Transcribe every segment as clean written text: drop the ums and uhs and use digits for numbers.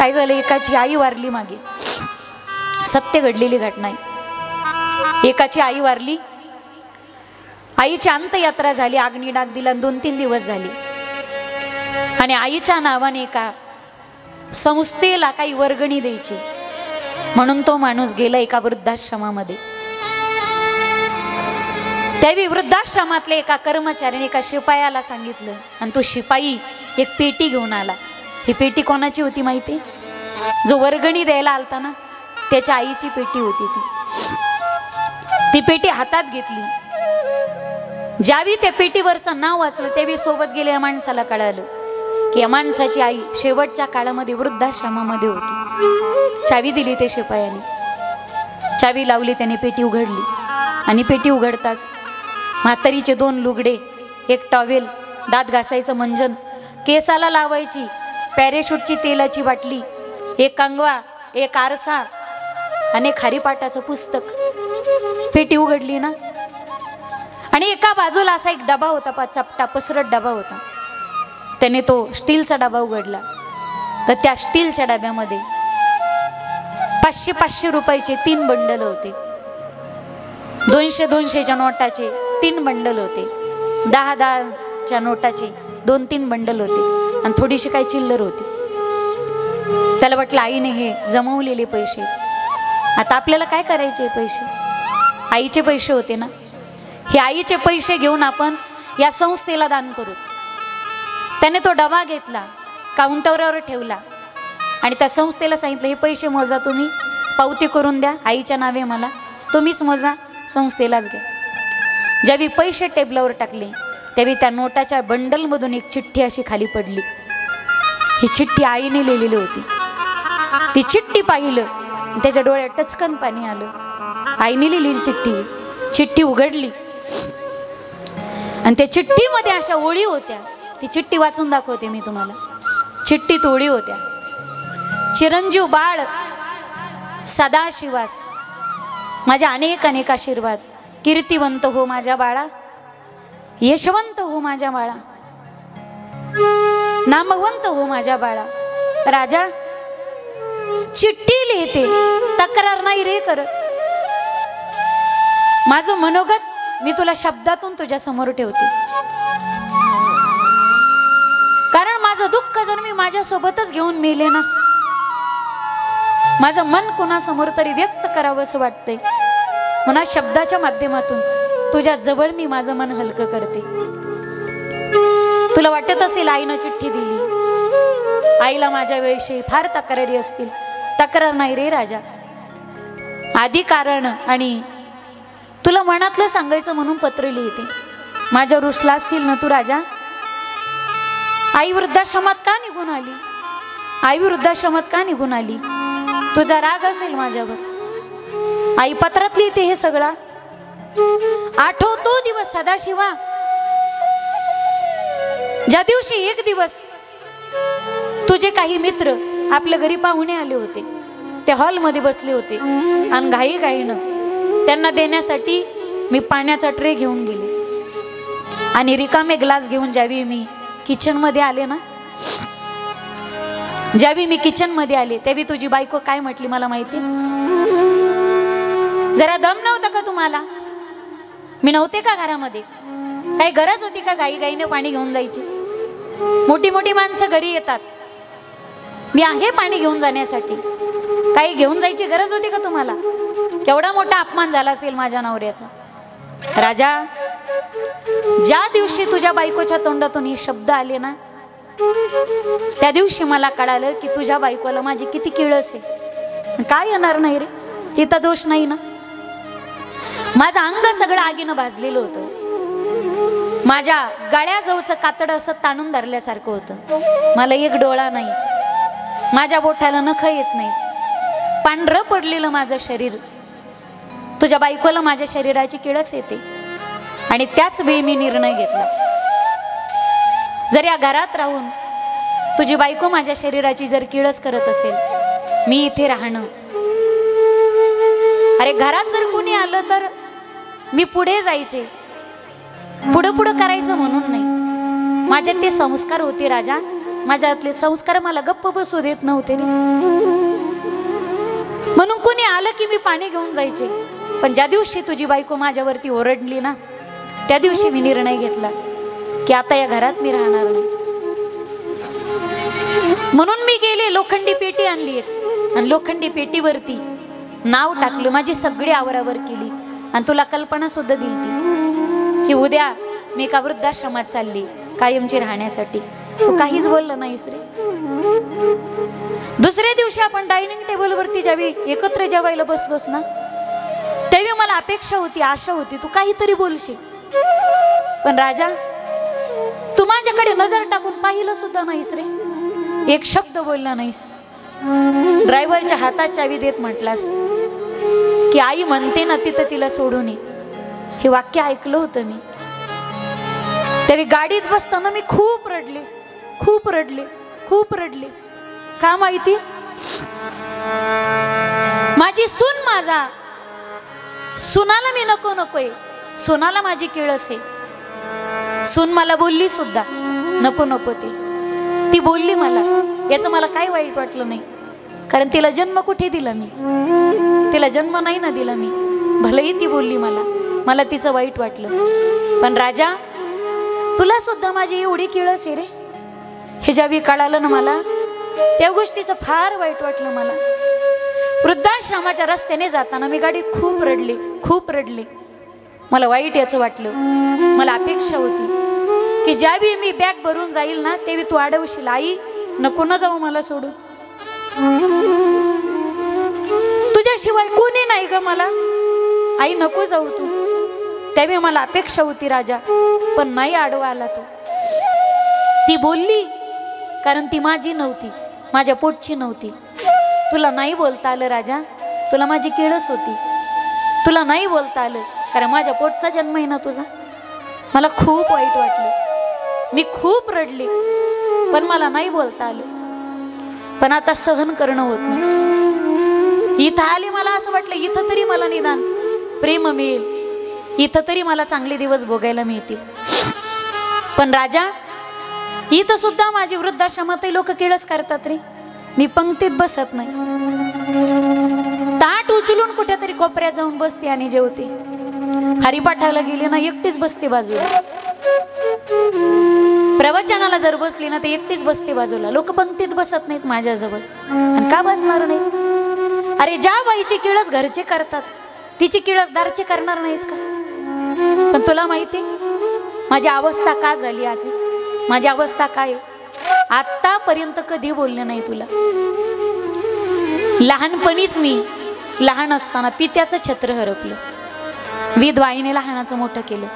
काय झालं, एकाची आई वारली मागे, सत्य घडलेली घटना आहे। एकाची आई वारली, आईची अंत्ययात्रा झाली, अग्निडाग दिला, 2-3 दिवस झाले आणि आईच्या नावाने एका संस्थेला काही वर्गणी द्यायची म्हणून तो माणूस गेला एका वृद्धाश्रमामध्ये। त्यावेळी वृद्धाश्रमातल्या एका कर्मचाऱ्याने एका शिपायाला सांगितलं आणि तो शिपाई एक पेटी घेऊन आला। ही पेटी कोणाची होती माहिती? जो वर्गणी द्यायला आलता ना त्याच्या आईची पेटी होती ती पेटी हातात घेतली। ज्यावेळी त्या पेटीवरचं नाव वाचलं त्यावेळी सोबत गेलेल्या माणसाला कळालं की या माणसाची आई शेवटच्या काळामध्ये वृद्धाश्रमामध्ये होती। चावी दिली त्या शिपायाने, चावी लावली, त्याने पेटी उघडली आणि पेटी उघडताच म्हातारीचे 2 लुगडे, एक टॉवेल, दात घासायचं मंजन, केसाला लावायची पॅरेशूटची तेलाची बाटली, एक कंगवा, एक आरसा आणि खारीपाटाचं पुस्तक। पेटी उघडली ना आणि एका बाजूला असा एक डबा होता, चपटा पसरट डबा होता। त्याने तो स्टीलचा डबा उघडला तर त्या स्टीलच्या डब्यामध्ये 500-500 रुपयाचे 3 बंडल होते, 200-200च्या नोटाचे 3 बंडल होते, 10-10च्या नोटाचे 2-3 बंडल होते आणि थोडीशी काही चिल्लर होती। त्याला वाटलं आईने हे जमवलेले पैसे, आता आपल्याला काय करायचे पैसे? आईचे पैसे होते ना, हे आईचे पैसे घेऊन आपण या संस्थेला दान करू। त्याने तो डबा घेतला, काउंटरवर ठेवला आणि त्या संस्थेला सांगितलं हे पैसे मोजा, तुम्ही पावती करून द्या आईच्या नावे, मला तुम्हीच मोजा, संस्थेलाच घ्या। ज्यावेळी पैसे टेबलावर टाकले त्यावेळी त्या नोटाच्या बंडलमधून एक चिठ्ठी अशी खाली पडली। ही चिठ्ठी आईने लिहिलेली होती। ती चिठ्ठी पाहिलं, त्याच्या डोळ्यात टचकन पाणी आलं। आईने लिहिलेली चिठ्ठी उघडली आणि त्या चिठ्ठीमध्ये अशा ओळी होत्या, ती चिठ्ठी वाचून दाखवते मी तुम्हाला। चिठ्ठीत ओळी होत्या, चिरंजीव बाळ सदाशिवास, माझ्या अनेक अनेक आशीर्वाद, कीर्तिवंत हो माझ्या बाळा, यशवंत हो माझ्या बाळा, नामवंत हो माझ्या बाळा। राजा चिठ्ठी लिहिते, तक्रार नाही रे करत, माझं मनोगत मी तुला शब्दातून तुझ्या समोर ठेवते, कारण माझं दुःख जर मी माझ्या सोबतच घेऊन मेले ना, माझं मन कुणासमोर तरी व्यक्त करावं असं वाटतंय, म्हणून शब्दाच्या माध्यमातून तुझ्या जवळ मी माझं मन हलकं करते। तुला वाटत असेल आईनं चिठ्ठी दिली, आईला माझ्या विषयी फार तक्रारी असतील, तक्रार नाही रे राजा, आधी कारण आणि तुला मनातलं सांगायचं म्हणून पत्र लिहिते। माझ्या रुसला असशील ना तू राजा, आई वृद्धाश्रमात का निघून आली, आई वृद्धाश्रमात का निघून आली, तुझा राग असेल माझ्यावर। आई पत्रात लिहिते हे सगळा, आठवतो दिवस सदाशिवा, ज्या दिवशी एक दिवस तुझे काही मित्र आपल्या घरी पाहुणे आले होते, ते हॉलमध्ये बसले होते आणि घाईघाईनं त्यांना देण्यासाठी मी पाण्याचा ट्रे घेऊन गेले आणि रिकामे ग्लास घेऊन ज्यावेळी मी किचनमध्ये आले ना, ज्यावेळी मी किचनमध्ये आले त्यावेळी तुझी बायको काय म्हटली मला माहिती? जरा दम नव्हता का तुम्हाला? मी नव्हते का घरामध्ये? काही गरज होती का घाईघाईने पाणी घेऊन जायची? मोठी मोठी माणसं घरी येतात, मी आहे पाणी घेऊन जाण्यासाठी, काही घेऊन जायची गरज होती का तुम्हाला? केवढा मोठा अपमान झाला असेल माझ्या नवऱ्याचा। राजा ज्या दिवशी तुझ्या बायकोच्या तोंडातून हे शब्द आले ना, त्या दिवशी मला कळालं की तुझ्या बायकोला माझी किती किळस आहे। काय येणार नाही रे, तिचा दोष नाही ना, माझं अंग सगळं आगीनं भाजलेलं होतं, माझ्या गळ्याजवळचं कातड असं ताणून धरल्यासारखं होतं, मला एक डोळा नाही, माझ्या बोठाला नख येत नाही, पांढरं पडलेलं माझं शरीर, तुझ्या बायकोला माझ्या शरीराची किळस येते। आणि त्याच वेळी मी निर्णय घेतला, जर या घरात राहून तुझी बायको माझ्या शरीराची जर किळस करत असेल, मी इथे राहणं, अरे घरात जर कोणी आलं तर मी पुढे जायचे, पुढं पुढं करायचं म्हणून नाही, माझ्यात ते संस्कार होते राजा, माझ्यातले संस्कार मला गप्प बसू देत नव्हते रे. म्हणून कोणी आलं की मी पाणी घेऊन जायचे. पण ज्या दिवशी तुझी बायको माझ्यावरती ओरडली ना, त्या दिवशी मी निर्णय घेतला की आता या घरात मी राहणार नाही. म्हणून मी गेले, लोखंडी पेटी आणली एक, आणि लोखंडी पेटीवरती नाव टाकलं, माझी सगळी आवरावर केली. आणि तुला कल्पना सुद्धा दिलती की उद्या मी एका वृद्धाश्रमात चालली कायमची राहण्यासाठी. तू काहीच बोलला नाहीस रे. दुसऱ्या दिवशी आपण डायनिंग टेबलवरती ज्यावेळी एकत्र जेवायला बसलोस ना, तेव्हा मला अपेक्षा होती, आशा होती तू काहीतरी बोलशील. पण राजा, तू माझ्याकडे नजर टाकून पाहिलं सुद्धा नाहीस रे. एक शब्द बोलला नाहीस. ड्रायव्हरच्या हातात चावी देत म्हटलास की आई म्हणते ना तिथं तिला सोडून ये. हे वाक्य ऐकलं होतं मी. त्यावेळी गाडीत बसताना मी खूप रडले, खूप रडले, खूप रडले. का माहिती? माझी सून, माझा सुनाला मी नको नकोय, सुनाला माझी किळस आहे. सून मला बोलली सुद्धा नको नको ते. ती बोलली मला, याचं मला काय वाईट वाटलं नाही, कारण तिला जन्म कुठे दिला मी? तिला जन्म नाही ना दिला मी. भलेही ती बोलली मला तिचं वाईट वाटलं. पण राजा, तुला सुद्धा माझी एवढी किळस आहे रे. हे ज्यावेळी कळालं ना मला, त्या गोष्टीचं फार वाईट वाटलं मला. वृद्धाश्रमाच्या रस्त्याने जाताना मी गाडीत खूप रडले, खूप रडले. मला वाईट याचं वाटलं. मला अपेक्षा होती की ज्यावेळी मी बॅग भरून जाईल ना, तेव्हा तू अडवशील, आई नको ना जाऊ मला सोडून, तुझ्याशिवाय कोणी नाही ग मला, आई नको जाऊ तू. त्यावेळी मला अपेक्षा होती राजा, पण नाही आडवा आला तू. ती बोलली कारण ती माझी नव्हती, माझ्या पोटची नव्हती. तुला नाही बोलता आलं राजा, तुला माझी किळस होती. तुला नाही बोलता आलं कारण माझ्या पोटचा जन्म आहे ना तुझा. मला खूप वाईट वाटलं, मी खूप रडले, पण मला नाही बोलता आलं. पण आता सहन करणं होत नाही. इथं आले, मला असं वाटलं इथं तरी मला निदान प्रेम मिळेल, इथं तरी मला चांगले दिवस भोगायला मिळतील. पण राजा, इथं सुद्धा माझी वृद्धाश्रमातही लोक किळस करतात रे. मी पंक्तीत बसत नाही, ताट उचलून कुठेतरी कोपऱ्यात जाऊन बसते आणि जेवते. हरिपाठाला गेली ना एकटीच बसते बाजूला, प्रवचनाला जर बसली ना ते एकटीच बसते बाजूला. लोक पंक्तीत बसत नाहीत माझ्याजवळ. आणि का बसणार नाही? अरे ज्या बाईची किळस घरचे करतात, तिची किळस दारचे करणार नाहीत का? पण तुला माहिती माझी अवस्था का झाली आज? माझी अवस्था काय? आतापर्यंत कधी बोलले नाही तुला. लहानपणीच मी लहान असताना पित्याचं छत्र हरपलं. विधवा आईने लहानाचं मोठं केलं.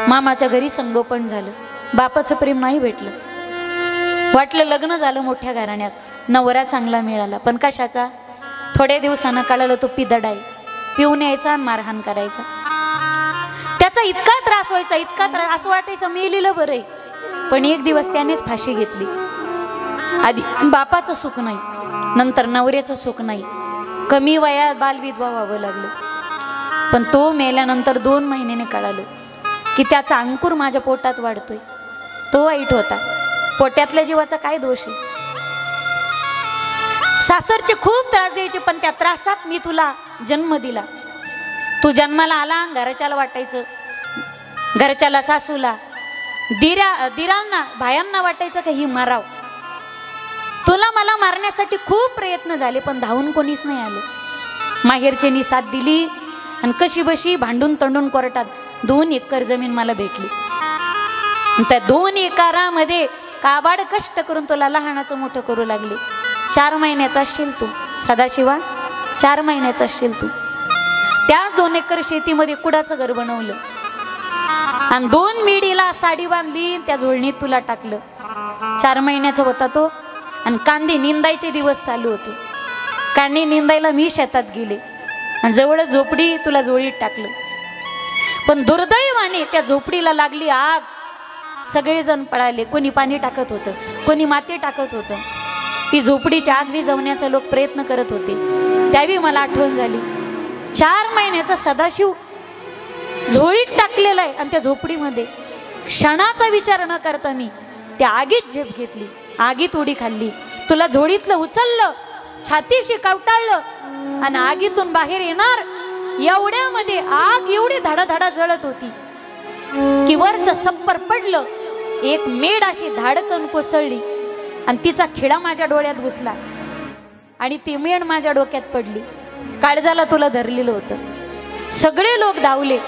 मामाच्या घरी संगोपन झालं. बापाचं प्रेम नाही भेटलं. वाटलं लग्न झालं मोठ्या घराण्यात, नवरा चांगला मिळाला. पण कशाचा? थोड्या दिवसानं कळालं तो पिदड आहे. पिऊन यायचा आणि मारहाण करायचा. त्याचा इतका त्रास व्हायचा, इतका त्रास, असं वाटायचं मेलेलं बरं आहे. पण एक दिवस त्यानेच फाशी घेतली. आधी बापाचं सुख नाही, नंतर नवऱ्याचं सुख नाही. कमी वयात बालविधवा व्हावं लागलं. पण तो मेल्यानंतर 2 महिन्याने कळालं की त्याचा अंकुर माझ्या पोटात वाढतोय. तो वाईट होता. पोट्यातल्या जीवाचा काय दोष आहे? सासरचे खूप त्रास द्यायचे, पण त्या त्रासात मी तुला जन्म दिला. तू जन्माला आला, घरच्याला वाटायचं, घरच्याला, सासूला, दिरांना, भायांना वाटायचं का ही माराव. तुला मला मारण्यासाठी खूप प्रयत्न झाले, पण धावून कोणीच नाही आलं. माहेरच्यांनी साथ दिली आणि कशी बशी भांडून तंडून कोर्टात 2 एकर जमीन मला भेटली. त्या 2 एकरामध्ये काबाड कष्ट करून तुला लहानाचं मोठं करू लागले. 4 महिन्याचा असशील तू सदाशिवा, 4 महिन्याचा असशील तू. त्याच 2 एकर शेतीमध्ये कुडाचं घर बनवलं आणि 2 मिडीला साडी बांधली, त्या झोळणीत तुला टाकलं. 4 महिन्याचा होता तो. आणि कांदे निंदायचे दिवस चालू होते. कांदे निंदायला मी शेतात गेले आणि जवळ झोपडी, तुला झोळीत टाकलं. पण दुर्दैवाने त्या झोपडीला लागली आग. सगळेजण पळाले. कोणी पाणी टाकत होतं, कोणी माती टाकत होतं. ती झोपडीची आग विझवण्याचा लोक प्रयत्न करत होते. त्यावेळी मला आठवण झाली, 4 महिन्याचा सदाशिव झोळीत टाकलेला आहे आणि त्या झोपडीमध्ये क्षणाचा विचार न करता मी त्या आगीत झेप घेतली आगीत उडी खाल्ली, तुला झोडीतलं उचललं, छातीशी कवटाळलं आणि आगीतून बाहेर येणार एवढ्यामध्ये आग एवढी धडाधडा जळत होती की वरचं सप्पर पडलं, एक मेड अशी धाडकन कोसळली आणि तिचा खिळा माझ्या डोळ्यात घुसला आणि ती मेड माझ्या डोक्यात पडली. काळजाला तुला धरलेलं होतं. सगळे लोक धावले,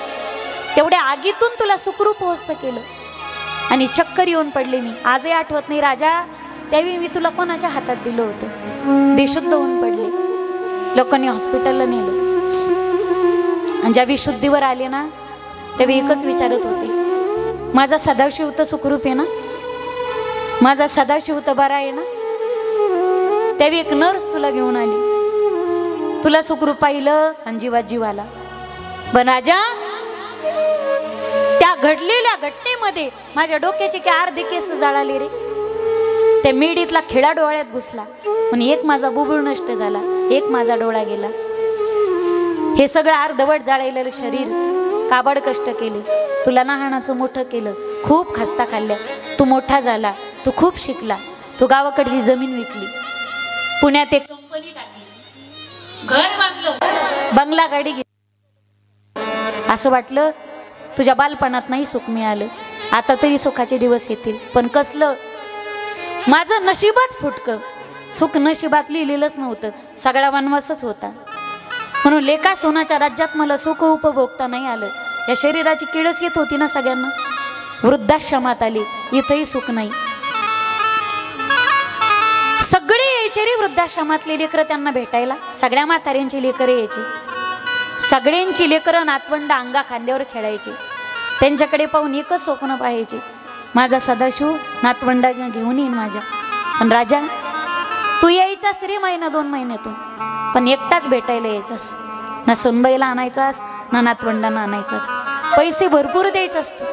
तेवढ्या आगीतून तुला सुखरूप पोहोचत केलं आणि चक्कर येऊन पडले. मी आजही आठवत नाही राजा, त्यावेळी मी तुला कोणाच्या हातात दिलं होतं. बेशुद्ध होऊन पडले, लोकांनी हॉस्पिटलला नेलं आणि ज्या विशुद्धीवर आले ना त्यावेळी एकच विचारत होते, माझा सदाशिव तर सुखरूप आहे ना, माझा सदाशिव तर बरा आहे ना. त्यावेळी एक नर्स तुला घेऊन आली, तुला सुखरूप पाहिलं आणि जीवात जीव आला. पण राजा, त्या घडलेल्या घटनेमध्ये माझ्या डोक्याचे की अर्धे केस जळाले रे. त्या मेडीतला खिळा डोळ्यात घुसला म्हणून एक माझा बुबुळ नष्ट झाला, एक माझा डोळा गेला. हे सगळं अर्धवट जाळलेलं शरीर काबाड कष्ट केले, तुला लहानाचं मोठं केलं, खूप खस्ता खाल्ल्या, तू मोठा झाला, तू खूप शिकला, तू गावाकडची जमीन विकली, पुण्यात एक कंपनी टाकली, घर बांधलं, बंगला गाडी घेतली. असं वाटलं तुझ्या बालपणात नाही सुख मिळालं, आता तरी सुखाचे दिवस येतील. पण कसलं, माझं नशीबच फुटकं, सुख नशिबात लिहिलेलंच नव्हतं, सगळा वनवासच होता. म्हणून लेका सोनाच्या राज्यात मला सुख उपभोगता नाही आलं. या शरीराची किळस येत होती ना सगळ्यांना. वृद्धाश्रमात आली, इथंही सुख नाही. सगळे यायचे रे वृद्धाश्रमातले लेकरं त्यांना भेटायला, सगळ्या म्हाताऱ्यांची लेकरं यायची, सगळ्यांची लेकरं नातवंड अंगा खांद्यावर खेळायचे. त्यांच्याकडे पाहून एकच स्वप्न पाहायचे, माझा सदाशिव नातवंडा घेऊन येईन माझ्या. पण राजा, तू यायचास रे महिना 2 महिन्यातून, पण एकटाच भेटायला यायचास, ना सुनबाईला आणायचास ना नातवंडांना आणायचास. पैसे भरपूर द्यायचास तू,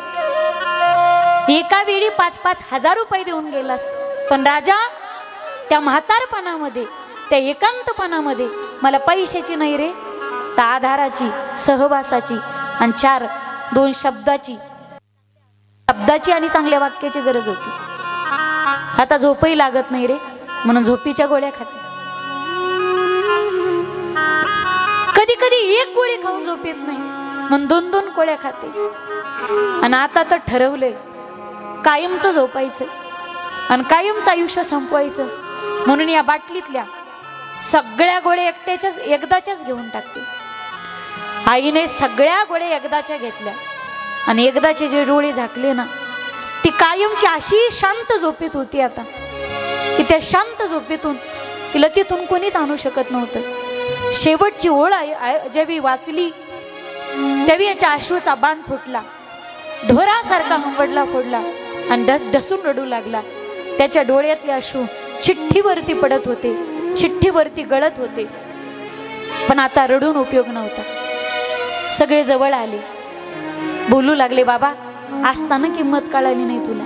एका वेळी 5-5 हजार रुपये देऊन गेलास. पण राजा, त्या म्हातारपणामध्ये, त्या एकांतपणामध्ये मला पैशाची नाही रे, तर आधाराची, सहवासाची आणि 4-2 शब्दाची आणि चांगल्या वाक्याची गरज होती. आता झोपही लागत नाही रे, म्हणून झोपीच्या गोळ्या खाते. कधी कधी एक गोळी खाऊन झोप येत नाही म्हणून 2-2 गोळ्या खाते. आणि आता तर ठरवलंय कायमचं झोपायचं आणि कायमचं आयुष्य संपवायचं, म्हणून या बाटलीतल्या सगळ्या गोळ्या एकदाच्याच घेऊन टाकते. आईने सगळ्या गोळ्या एकदाच्या घेतल्या आणि एकदाचे जे डोळे झाकले ना, ती कायमची अशी शांत झोपेत होती आता की त्या शांत झोपेतून तिला तिथून कोणीच आणू शकत नव्हतं. शेवटची ओळ जेवी वाचली त्यावेळी याच्या अश्रूचा बाण फुटला, ढोरासारखा हंबडला फोडला आणि ढसून रडू लागला. त्याच्या डोळ्यातले अश्रू चिठ्ठीवरती पडत होते, चिठ्ठीवरती गळत होते. पण आता रडून उपयोग नव्हता. सगळे जवळ आले, बोलू लागले, बाबा असताना किंमत कळाली नाही तुला,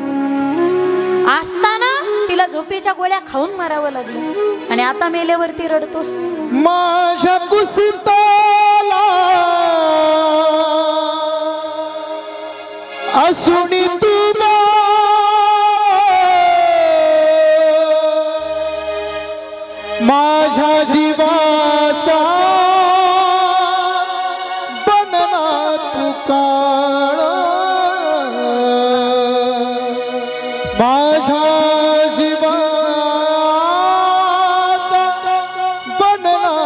असताना तिला झोपेच्या गोळ्या खाऊन मारावं लागलं आणि आता मेल्यावरती रडतोस. माझ्या कुसिताला असुनी तुला माझ्या जीवाचा बनला तू काळ, माझ्या जीवाचा बनला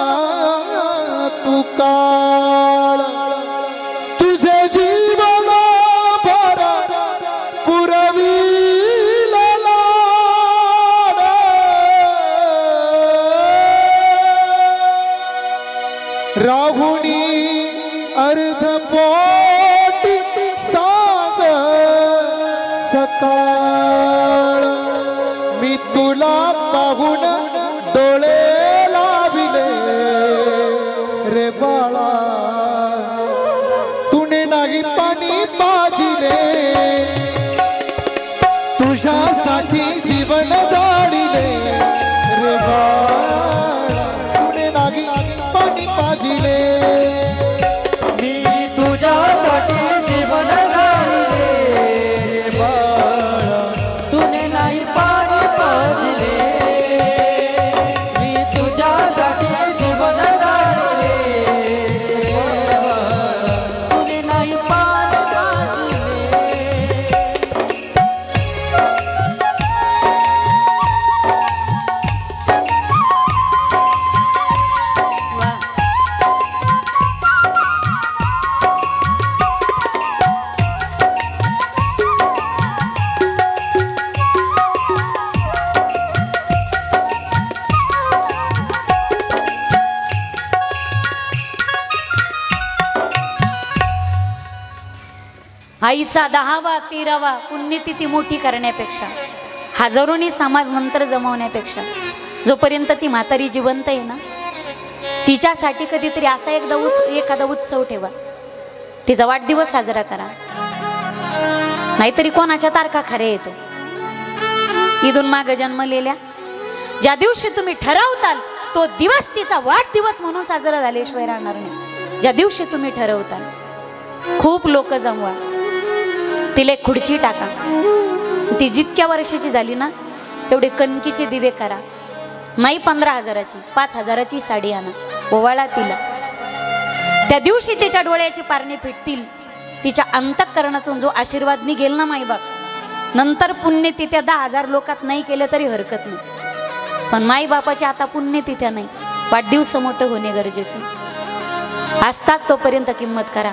तू काळ. तुझे जीवन भर पुरविलेला राहुणी अर्ध पोटी साज सकाळ. मी तुला पाहून डोळे लाविले रे बाळा, तुने नाही पाणी पाजिले, तुझ्यासाठी जीवन जाडिले रे बाळा, तुने नाही पाणी पाजिले. मी तुझ्या आईचा 10वा 13वा पुण्यतिथी मोठी करण्यापेक्षा, हजारोनी समाज नंतर जमवण्यापेक्षा, जोपर्यंत ती म्हातारी जिवंत आहे ना, तिच्यासाठी कधीतरी असा एखादा उत्सव ठेवा, तिचा वाढदिवस साजरा करा. नाहीतरी कोणाच्या तारखा खऱ्या येतो. इथून माग जन्मलेल्या ज्या दिवशी तुम्ही ठरवताल तो दिवस तिचा वाढदिवस म्हणून साजरा झाल्याशिवाय राहणार नाही. ज्या दिवशी तुम्ही ठरवताल, खूप लोक जमवा, तिला एक खुर्ची टाका, ती जितक्या वर्षाची झाली ना तेवढे कणकीचे दिवे करा. नाही 15,000ची, 5,000ची साडी आणा, ओवाळा तिला. त्या दिवशी तिच्या डोळ्याची पारणे फिटतील. तिच्या अंतःकरणातून जो आशीर्वाद निघेल ना माईबाप, नंतर पुण्यतिथ्या 10,000 लोकात नाही केलं तरी हरकत नाही, पण माईबापाची आता पुण्यतिथ्या नाही, वाढदिवस मोठं होणे गरजेचं. असतात तोपर्यंत किंमत करा.